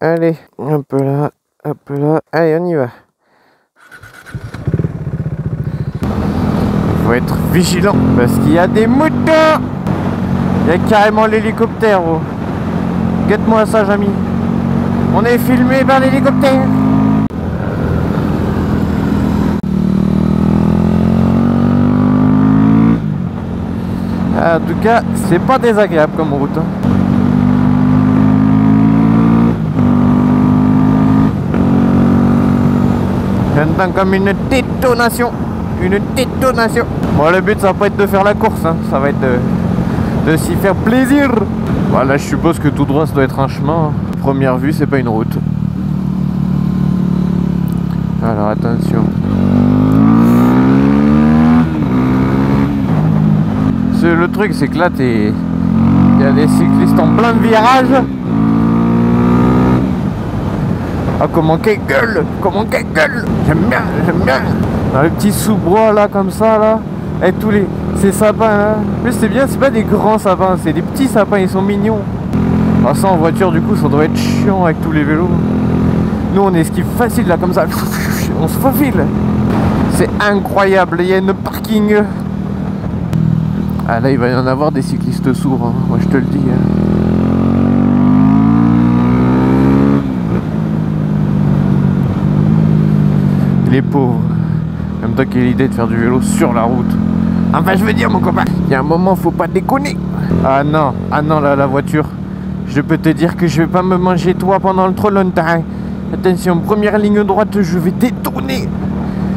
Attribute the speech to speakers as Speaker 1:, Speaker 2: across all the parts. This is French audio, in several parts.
Speaker 1: Allez, un peu là, allez on y va. Faut être vigilant parce qu'il y a des moutons. Il y a carrément l'hélicoptère. Oh. Guette-moi ça, Jamy. On est filmé par l'hélicoptère. En tout cas, c'est pas désagréable comme route. J'entends comme une détonation. Une détonation. Bon, le but ça va pas être de faire la course, hein. Ça va être de s'y faire plaisir. Voilà, je suppose que tout droit ça doit être un chemin. Première vue, c'est pas une route. Alors attention. Le truc c'est que là il y a des cyclistes en plein virage. Ah comment qu'elle gueule. Comment qu'elle gueule. J'aime bien, j'aime bien. Dans les petits sous-bois là comme ça là. Et tous ces sapins là. En plus c'est bien, c'est pas des grands sapins, c'est des petits sapins, ils sont mignons. Ah, ça en voiture du coup ça doit être chiant avec tous les vélos. Nous on esquive facile là comme ça. On se faufile. C'est incroyable, il y a une parking. Ah là il va y en avoir des cyclistes sourds, hein. Moi je te le dis. Hein. Les pauvres. Même toi qui as l'idée de faire du vélo sur la route. Enfin je veux dire mon copain, il y a un moment faut pas déconner. Ah non là la voiture. Je peux te dire que je vais pas me manger toi pendant trop longtemps. Attention, première ligne droite, je vais détonner.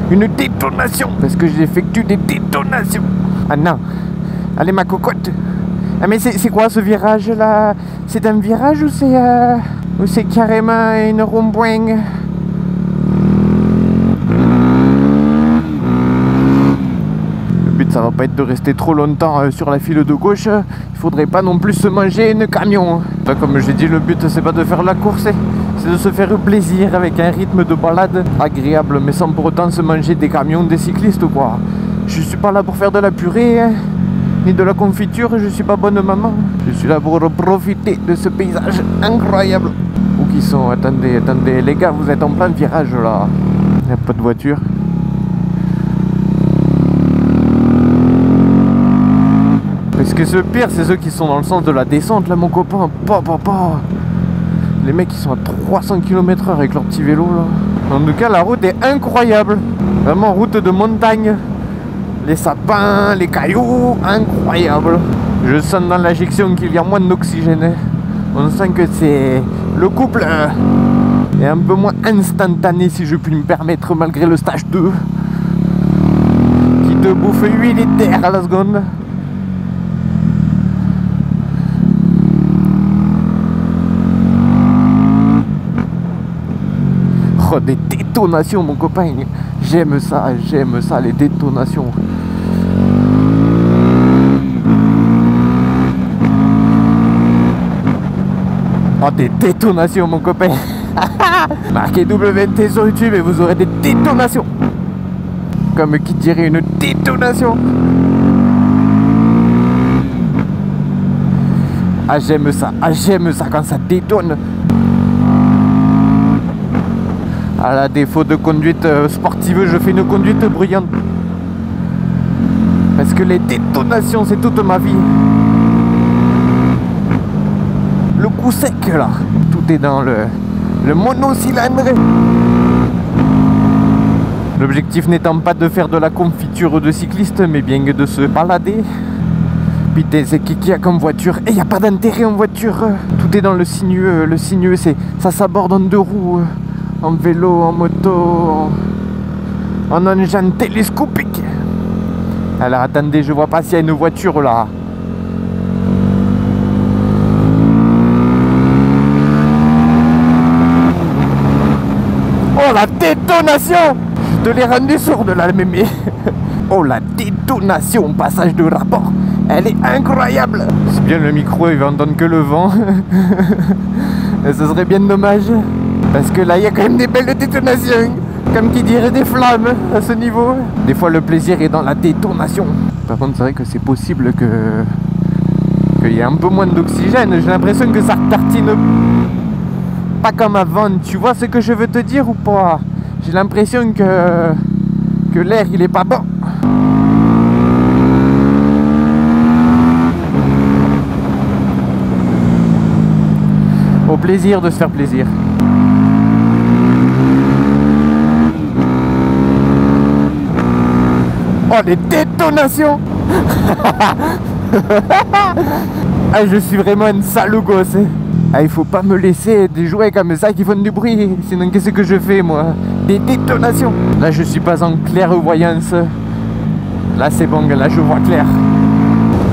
Speaker 1: Une détonation. Parce que j'effectue des détonations. Ah non. Allez ma cocotte. Ah mais c'est quoi ce virage là? C'est un virage ou c'est carrément une rond-point? Le but ça va pas être de rester trop longtemps sur la file de gauche. Il faudrait pas non plus se manger une camion. Enfin, comme j'ai dit, le but c'est pas de faire la course, c'est de se faire plaisir avec un rythme de balade agréable, mais sans pour autant se manger des camions, des cyclistes ou quoi. Je suis pas là pour faire de la purée, hein, ni de la confiture, je suis pas bonne maman. Je suis là pour profiter de ce paysage incroyable. Où qu'ils sont? Attendez, les gars, vous êtes en plein virage là. Il n'y a pas de voiture. Parce que ce pire, c'est ceux qui sont dans le sens de la descente là, mon copain. Les mecs ils sont à 300 km/h avec leur petit vélo là. En tout cas la route est incroyable. Vraiment route de montagne. Les sapins, les cailloux, incroyable. Je sens dans l'injection qu'il y a moins d'oxygène. On sent que c'est... Le couple est un peu moins instantané si je puis me permettre malgré le stage 2. Qui te bouffe 8 litres d'air à la seconde. Oh, des détonations mon copain. J'aime ça les détonations. Oh des détonations mon copain. Marquez WNT sur YouTube et vous aurez des détonations. Comme qui dirait une détonation. Ah j'aime ça quand ça détonne. À la défaut de conduite sportive, je fais une conduite bruyante. Parce que les détonations, c'est toute ma vie. Le coup sec là, tout est dans le monocylindre. L'objectif n'étant pas de faire de la confiture de cycliste, mais bien de se balader. Putain, c'est qui a comme voiture? Et il n'y a pas d'intérêt en voiture. Tout est dans le sinueux. Le sinueux, ça s'aborde en deux roues. En vélo, en moto, en engin télescopique. Alors attendez, je vois pas s'il y a une voiture là. Oh la détonation! Je te l'ai rendu sourde là, mémé. Oh la détonation, passage de rapport. Elle est incroyable. C'est bien le micro, il va entendre que le vent. Et ce serait bien dommage. Parce que là, il y a quand même des belles détonations. Comme qui dirait des flammes à ce niveau. Des fois, le plaisir est dans la détonation. Par contre, c'est vrai que c'est possible qu'il y ait un peu moins d'oxygène. J'ai l'impression que ça tartine pas comme avant. Tu vois ce que je veux te dire ou pas? J'ai l'impression que l'air il est pas bon. Au plaisir de se faire plaisir. Oh, les détonations. Ah, je suis vraiment un sale gosse, hein. Ah, il faut pas me laisser des jouets comme ça qui font du bruit. Sinon, qu'est-ce que je fais, moi? Des détonations. Là, je suis pas en clairvoyance. Là, c'est bon, là, je vois clair.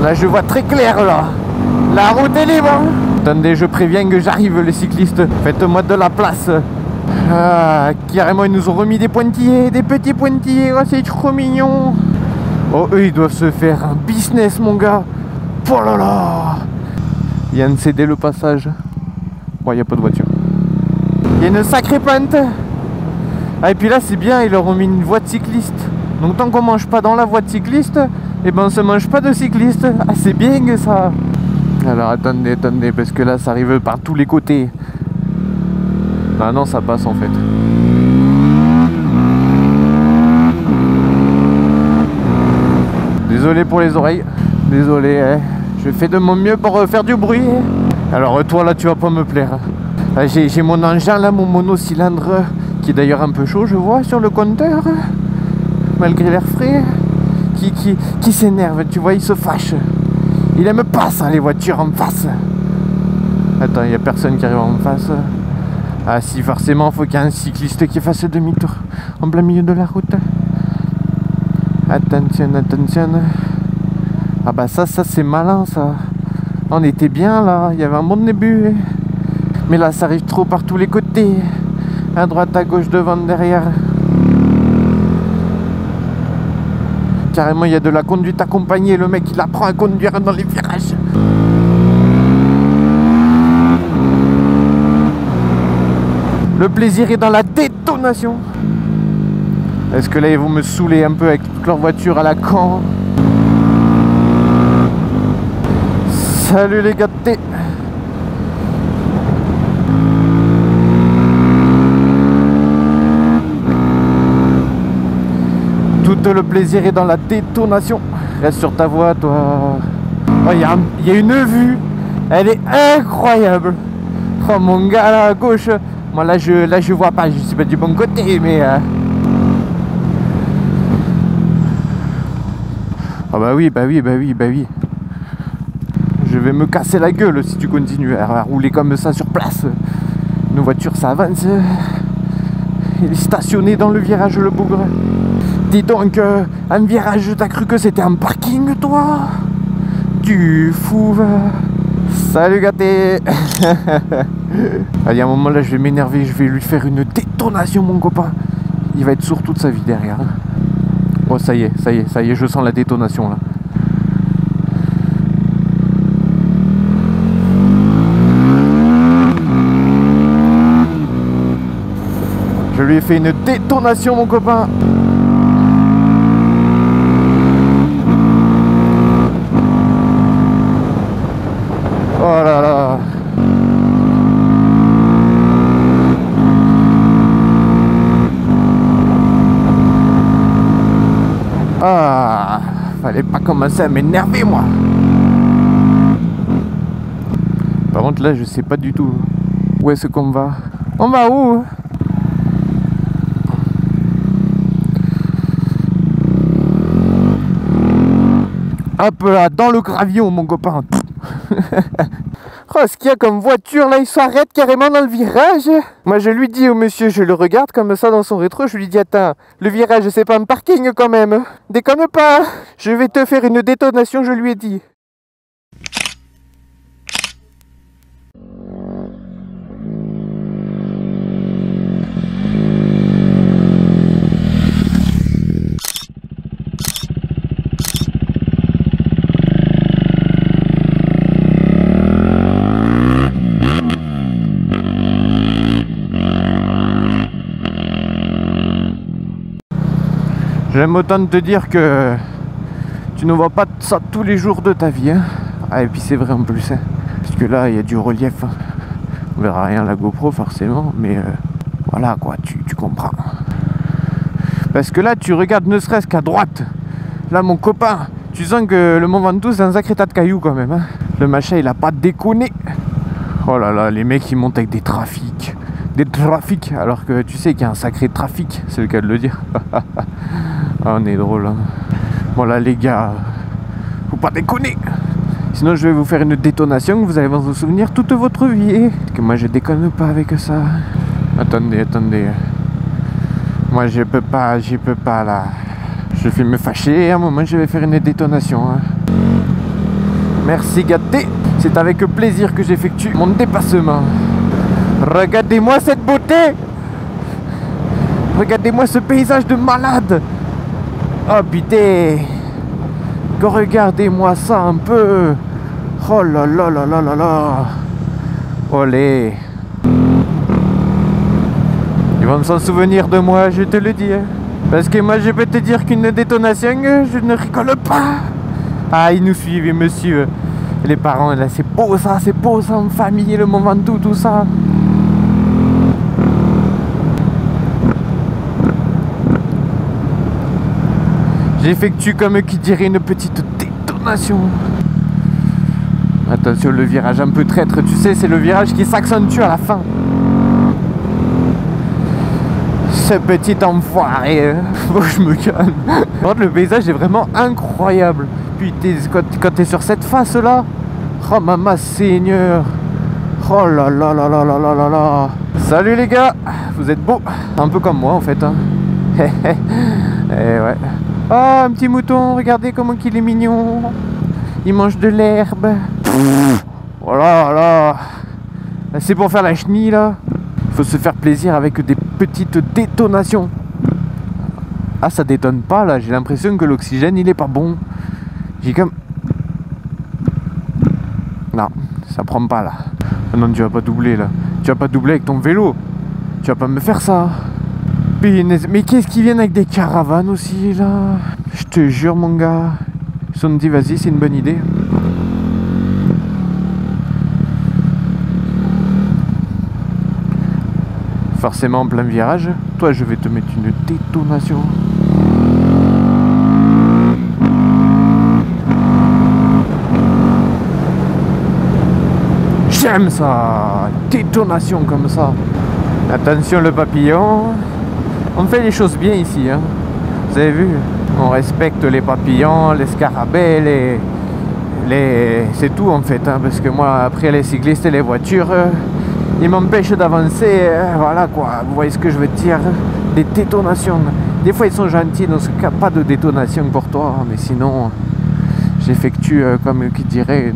Speaker 1: Là, je vois très clair, là. La route est libre. Attendez, je préviens que j'arrive, les cyclistes. Faites-moi de la place. Ah, carrément, ils nous ont remis des pointillés, des petits pointillés. Oh, c'est trop mignon. Oh, eux, ils doivent se faire un business, mon gars. Oh là là. Il vient de céder le passage. Bon, il n'y a pas de voiture. Il y a une sacrée pente. Ah, et puis là, c'est bien, ils leur ont mis une voie de cycliste. Donc, tant qu'on mange pas dans la voie de cycliste, eh ben, on se mange pas de cycliste. Ah, c'est bien que ça. Alors, attendez, parce que là, ça arrive par tous les côtés. Ah non, ça passe en fait. Désolé pour les oreilles. Désolé, hein. Je fais de mon mieux pour faire du bruit. Alors toi là tu vas pas me plaire. J'ai mon engin là, mon monocylindre, qui est d'ailleurs un peu chaud je vois sur le compteur. Malgré l'air frais. Qui s'énerve, tu vois, il se fâche. Il aime pas ça les voitures en face. Attends, il n'y a personne qui arrive en face. Ah si, forcément faut qu'il y ait un cycliste qui fasse demi-tour en plein milieu de la route. Attention, attention. Ah bah ça c'est malin ça. On était bien là, il y avait un bon début. Mais là ça arrive trop par tous les côtés. À droite, à gauche, devant, derrière. Carrément il y a de la conduite accompagnée. Le mec il apprend à conduire dans les virages. Le plaisir est dans la détonation. Est-ce que là ils vont me saouler un peu avec toute leur voiture à la con? Salut les gâtés. Tout le plaisir est dans la détonation. Reste sur ta voie toi. Oh, il y a une vue. Elle est incroyable. Oh mon gars là à gauche. Moi là je vois pas. Je suis pas du bon côté mais... Ah bah oui. Je vais me casser la gueule si tu continues à rouler comme ça sur place. Nos voitures ça avance. Il est stationné dans le virage le bougre. Dis donc, un virage, t'as cru que c'était un parking toi? Tu fou va. Salut gâté. Allez, à un moment là je vais m'énerver, je vais lui faire une détonation mon copain. Il va être sourd toute sa vie derrière. Oh ça y est, je sens la détonation là. Je lui ai fait une détonation mon copain. Oh là là. Ah, fallait pas commencer à m'énerver moi. Par contre là je sais pas du tout où est-ce qu'on va. On va où? Hop là, dans le gravillon mon copain. Oh, ce qu'il y a comme voiture là, il s'arrête carrément dans le virage. Moi je lui dis au monsieur, je le regarde comme ça dans son rétro, je lui dis attends, le virage c'est pas un parking quand même. Déconne pas, je vais te faire une détonation, je lui ai dit. J'aime autant te dire que tu ne vois pas ça tous les jours de ta vie. Hein. Ah, et puis c'est vrai en plus. Hein. Parce que là, il y a du relief. Hein. On verra rien à la GoPro forcément, mais voilà quoi, tu comprends. Parce que là tu regardes ne serait-ce qu'à droite. Là mon copain, tu sens que le Mont Ventoux c'est un sacré tas de cailloux quand même, hein. Le machin il a pas déconné. Oh là là, les mecs ils montent avec des trafics. Des trafics, alors que tu sais qu'il y a un sacré trafic, c'est le cas de le dire. Ah, on est drôle, hein. Bon là les gars, faut pas déconner. Sinon je vais vous faire une détonation que vous allez vous souvenir toute votre vie. Parce que moi je déconne pas avec ça. Attendez. Moi je peux pas là. Je vais me fâcher, à un moment je vais faire une détonation, hein. Merci gâté. C'est avec plaisir que j'effectue mon dépassement. Regardez-moi cette beauté. Regardez-moi ce paysage de malade. Oh putain. Regardez-moi ça un peu. Oh là là là là là là. Olé. Ils vont s'en souvenir de moi, je te le dis, hein. Parce que moi je peux te dire qu'une détonation, je ne rigole pas. Ah, ils nous suivent, monsieur. Les parents, là, c'est beau ça en famille, le Mont Ventoux, tout ça. J'effectue comme qui dirait une petite détonation. Attention, le virage un peu traître, tu sais, c'est le virage qui s'accentue à la fin. Ce petit enfoiré. Faut que je me calme. Le paysage est vraiment incroyable. Putain, quand t'es sur cette face là. Oh maman seigneur. Oh là là là là là là là là. Salut les gars. Vous êtes beaux. Un peu comme moi en fait, hein. Et ouais. Oh, un petit mouton, regardez comment il est mignon. Il mange de l'herbe. Voilà, là. C'est pour faire la chenille là. Il faut se faire plaisir avec des petites détonations. Ah, ça détonne pas là. J'ai l'impression que l'oxygène il est pas bon. J'ai comme... Non, ça prend pas là. Oh non, tu vas pas doubler là. Tu vas pas doubler avec ton vélo. Tu vas pas me faire ça. Mais qu'est-ce qu'ils viennent avec des caravanes aussi là? Je te jure mon gars. Ils se sont dit vas-y, c'est une bonne idée. Forcément en plein virage. Toi je vais te mettre une détonation. J'aime ça. Détonation comme ça. Attention le papillon. On fait les choses bien ici, hein. Vous avez vu? On respecte les papillons, les scarabées, c'est tout en fait, hein, parce que moi après les cyclistes et les voitures ils m'empêchent d'avancer, voilà quoi, vous voyez ce que je veux dire? Des détonations. Des fois ils sont gentils, dans ce cas pas de détonation pour toi, mais sinon j'effectue comme qui dirait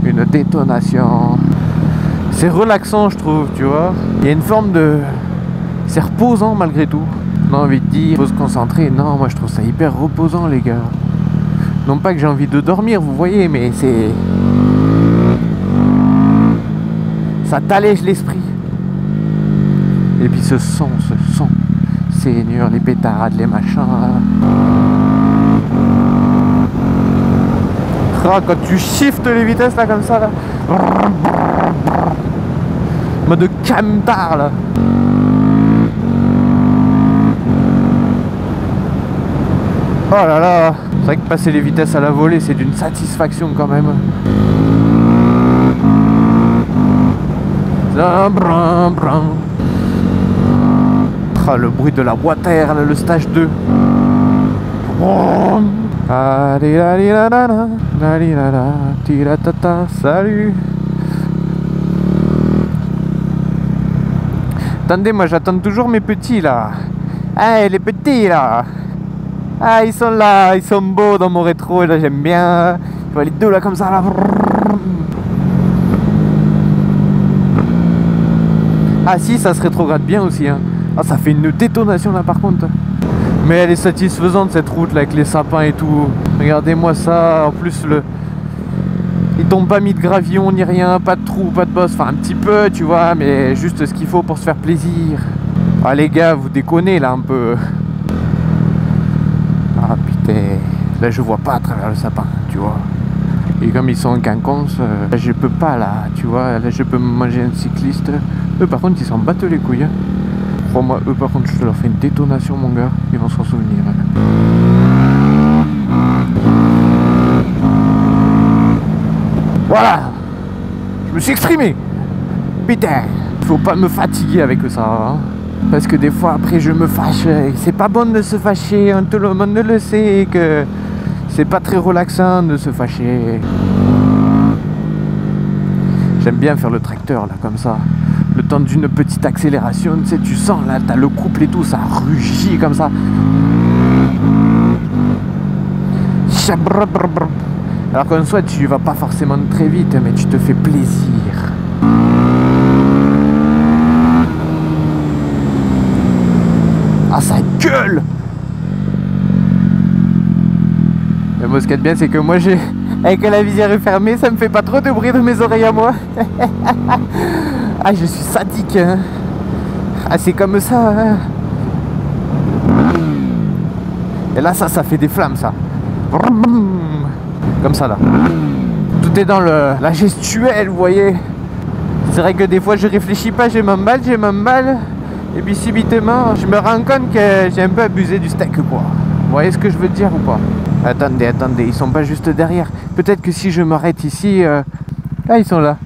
Speaker 1: une détonation. C'est relaxant je trouve, tu vois. Il y a une forme de... C'est reposant malgré tout. On a envie de dire, il faut se concentrer. Non, moi je trouve ça hyper reposant les gars. Non pas que j'ai envie de dormir, vous voyez, mais c'est... Ça t'allège l'esprit. Et puis ce son, Seigneur, les pétarades, les machins. Ah, quand tu shiftes les vitesses là comme ça là. Mode camtar là. Oh là là. C'est vrai que passer les vitesses à la volée c'est d'une satisfaction quand même. Ah, le bruit de la boîte à air, le stage 2. Salut. Attendez, moi j'attends toujours mes petits là. Ah, les petits là. Ah, ils sont là, ils sont beaux dans mon rétro, là j'aime bien. Je vois les deux là comme ça là. Ah si, ça se rétrograde bien aussi, hein. Ah, ça fait une détonation là par contre. Mais elle est satisfaisante cette route là avec les sapins et tout. Regardez-moi ça, en plus ils t'ont pas mis de gravillon ni rien, pas de trou, pas de bosse, enfin un petit peu tu vois, mais juste ce qu'il faut pour se faire plaisir. Ah les gars, vous déconnez là un peu. Ah putain, là je vois pas à travers le sapin, tu vois. Et comme ils sont en quinconce, je peux pas là, tu vois, là je peux me manger un cycliste. Eux par contre ils s'en battent les couilles. Crois-moi, eux par contre je leur fais une détonation mon gars, ils vont s'en souvenir. Voilà, je me suis exprimé. Putain, faut pas me fatiguer avec ça, hein. Parce que des fois après je me fâche. C'est pas bon de se fâcher, tout le monde le sait que c'est pas très relaxant de se fâcher. J'aime bien faire le tracteur là comme ça. Le temps d'une petite accélération, tu sais, tu sens là, t'as le couple et tout, ça rugit comme ça. Alors qu'en soit tu vas pas forcément très vite, mais tu te fais plaisir. Ah ça gueule. Et moi ce qu'il y a de bien c'est que moi j'ai, avec la visière fermée, ça me fait pas trop de bruit dans mes oreilles à moi. Ah je suis sadique hein. Ah c'est comme ça hein. Et là ça fait des flammes ça. Comme ça là. Tout est dans la gestuelle, vous voyez. C'est vrai que des fois je réfléchis pas, je m'emballe. Et puis subitement je me rends compte que j'ai un peu abusé du steak quoi. Vous voyez ce que je veux dire ou pas? Attendez, ils sont pas juste derrière. Peut-être que si je m'arrête ici... Ah ils sont là.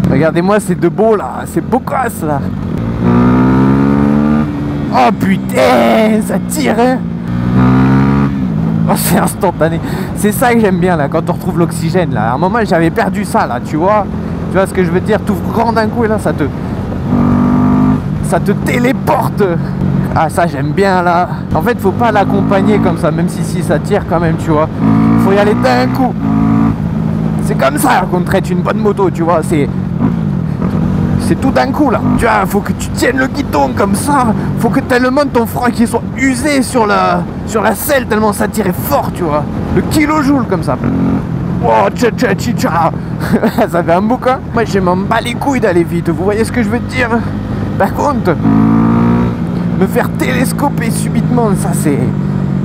Speaker 1: Regardez-moi ces deux beaux là, ces beaux gosses là. Oh putain, ça tire hein. Oh, c'est instantané. C'est ça que j'aime bien là, quand on retrouve l'oxygène là. À un moment j'avais perdu ça là, tu vois. Tu vois ce que je veux dire? T'ouvres grand d'un coup et là ça te téléporte. Ah ça j'aime bien là. En fait faut pas l'accompagner comme ça, même si ça tire quand même, tu vois. Faut y aller d'un coup. C'est comme ça qu'on traite une bonne moto, tu vois. C'est tout d'un coup là. Tu vois, faut que tu tiennes le guidon comme ça. Faut que tellement ton frein qui soit usé sur la selle tellement ça tirait fort, tu vois. Le kilojoule comme ça. Oh, tcha. Ça fait un bouquin. Moi je m'en bats les couilles d'aller vite. Vous voyez ce que je veux dire? Par contre, me faire télescoper subitement, ça c'est...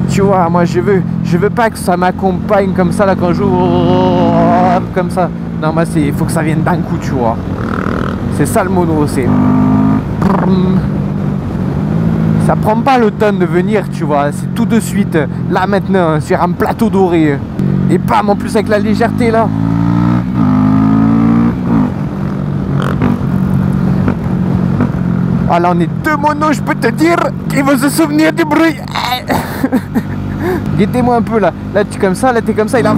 Speaker 1: Tu vois, moi je veux pas que ça m'accompagne comme ça là quand je... Comme ça. Non, moi c'est... Faut que ça vienne d'un coup, tu vois. C'est ça le mono, c'est... Ça prend pas le temps de venir, tu vois. C'est tout de suite, là maintenant, sur un plateau doré. Et bam, en plus avec la légèreté là. Ah là on est deux monos, je peux te dire qu'ils vont se souvenir du bruit. Guettez-moi un peu là. Là tu es comme ça, là t'es comme ça et là.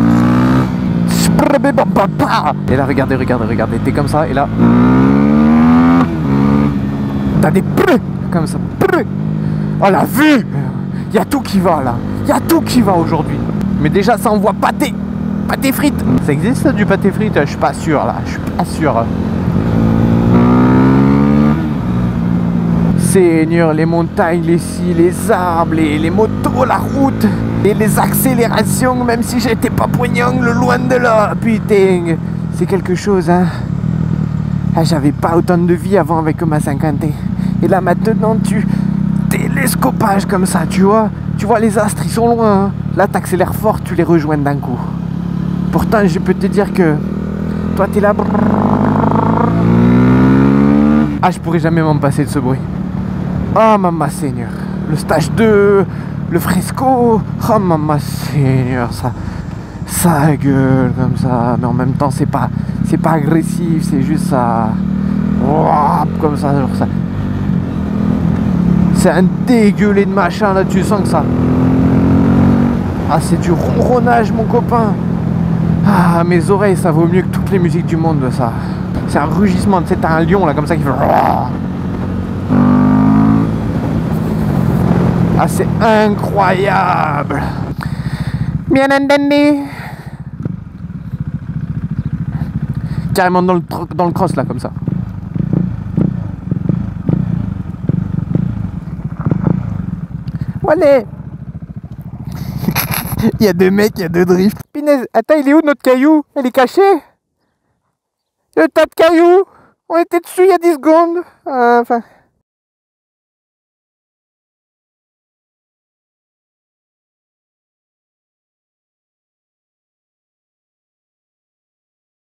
Speaker 1: Et là regardez, t'es comme ça et là. T'as des bruits comme ça. Oh la vue. Il y a tout qui va là. Il y a tout qui va aujourd'hui. Mais déjà ça envoie pâté frites. Ça existe ça, du pâté frites? Je suis pas sûr là, je suis pas sûr. Seigneur, les montagnes, les arbres, les motos, la route et les accélérations, même si j'étais pas poignant, le loin de là, putain, c'est quelque chose, hein. Ah, j'avais pas autant de vie avant avec ma 50. Et là maintenant, tu télescopage comme ça, tu vois les astres, ils sont loin, hein. Là, t'accélères fort, tu les rejoins d'un coup. Pourtant, je peux te dire que toi, t'es là. Ah, je pourrais jamais m'en passer de ce bruit. Oh Mama Seigneur, le stage 2, le fresco, oh Mama Seigneur, ça gueule comme ça, mais en même temps c'est pas agressif, c'est juste ça, comme ça, genre ça. C'est un dégueulé de machin là, tu sens que ça. Ah c'est du ronronnage mon copain. Ah mes oreilles ça vaut mieux que toutes les musiques du monde ça. C'est un rugissement, tu sais t'as un lion là comme ça qui fait. Ah c'est incroyable. Bien entendu. Carrément dans le cross là comme ça. Voilà. Il y a deux mecs, il y a deux drifts. Punaise, attends, il est où notre caillou? Elle est cachée? Le tas de cailloux? On était dessus il y a 10 secondes. Enfin...